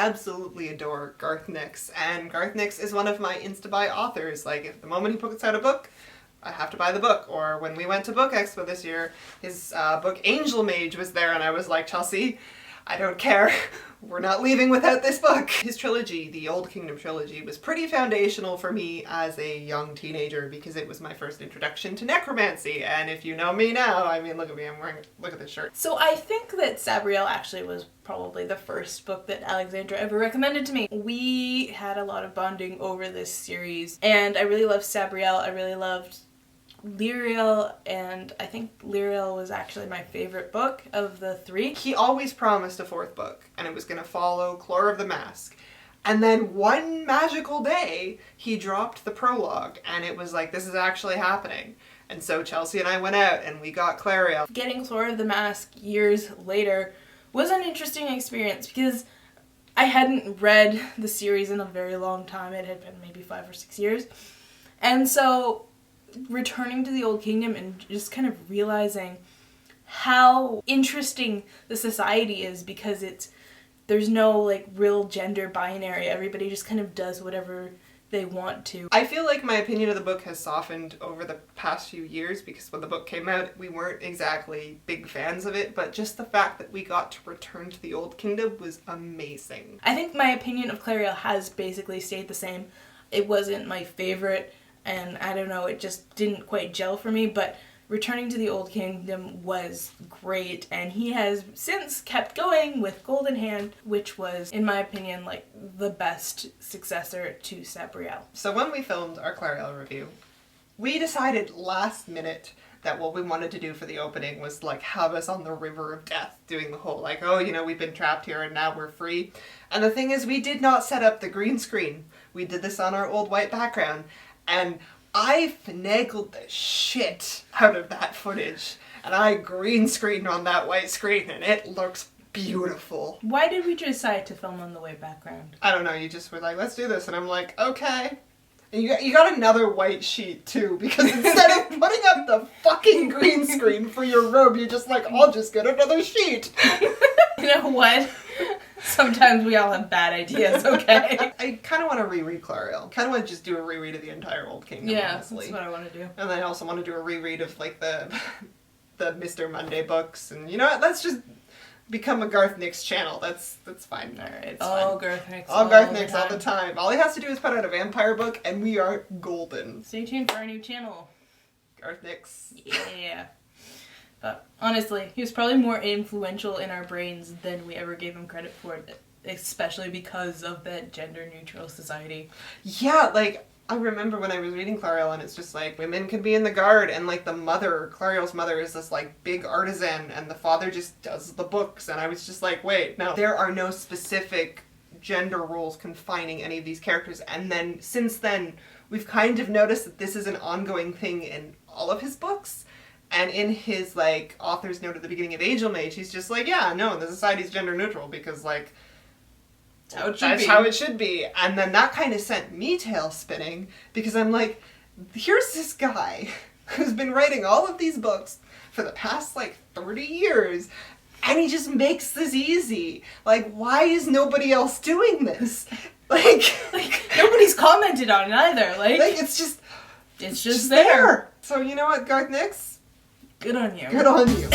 absolutely adore Garth Nix, and Garth Nix is one of my insta-buy authors. Like, if the moment he puts out a book, I have to buy the book. Or when we went to Book Expo this year, his book Angel Mage was there, and I was like, Chelsey, I don't care. We're not leaving without this book. His trilogy, the Old Kingdom trilogy, was pretty foundational for me as a young teenager because it was my first introduction to necromancy. And if you know me now, I mean, look at me, look at this shirt. So I think that Sabriel actually was probably the first book that Alexandra ever recommended to me. We had a lot of bonding over this series, and I really loved Sabriel. I really loved Clariel, and I think Clariel was actually my favorite book of the three. He always promised a fourth book, and it was going to follow Chlorr of the Mask. And then one magical day, he dropped the prologue, and it was like, this is actually happening. And so Chelsey and I went out, and we got Clariel. Getting Chlorr of the Mask years later was an interesting experience, because I hadn't read the series in a very long time. It had been maybe 5 or 6 years. And so returning to the Old Kingdom and just kind of realizing how interesting the society is, because there's no like real gender binary. Everybody just kind of does whatever they want to. I feel like my opinion of the book has softened over the past few years, because when the book came out we weren't exactly big fans of it, but just the fact that we got to return to the Old Kingdom was amazing. I think my opinion of Clariel has basically stayed the same. It wasn't my favorite, and I don't know, it just didn't quite gel for me, but returning to the Old Kingdom was great, and he has since kept going with Golden Hand, which was, in my opinion, like the best successor to Sabriel. So when we filmed our Clariel review, we decided last minute that what we wanted to do for the opening was like have us on the river of death, doing the whole like, oh, you know, we've been trapped here and now we're free. And the thing is, we did not set up the green screen. We did this on our old white background. And I finagled the shit out of that footage, and I green screened on that white screen, and it looks beautiful. Why did we decide to film on the white background? I don't know, you just were like, let's do this, and I'm like, okay. And you got another white sheet too, because instead of putting up the fucking green screen for your robe, you're just like, I'll just get another sheet. You know what? Sometimes we all have bad ideas, okay? I kind of want to reread Clariel. Kind of want to just do a reread of the entire Old Kingdom, honestly. That's what I want to do. And I also want to do a reread of like the Mr. Monday books, and you know what? Let's just become a Garth Nix channel. That's fine. Alright, it's all Garth Nix. All Garth Nix all the time. All he has to do is put out a vampire book, and we are golden. Stay tuned for our new channel. Garth Nix. Yeah. But honestly, he was probably more influential in our brains than we ever gave him credit for, especially because of that gender-neutral society. Yeah, like, I remember when I was reading Clariel, and it's just like, women can be in the guard, and like the mother, Clariel's mother, is this like big artisan, and the father just does the books, and I was just like, wait, no. There are no specific gender roles confining any of these characters, and then, since then, we've kind of noticed that this is an ongoing thing in all of his books. And in his, like, author's note at the beginning of Angel Mage, he's just like, yeah, no, the society's gender neutral because, like, that's how it should be. And then that kind of sent me tail spinning, because I'm like, here's this guy who's been writing all of these books for the past, like, 30 years, and he just makes this easy. Like, why is nobody else doing this? Like nobody's commented on it either. Like it's just there. So you know what, Garth Nix? Good on you. Good on you.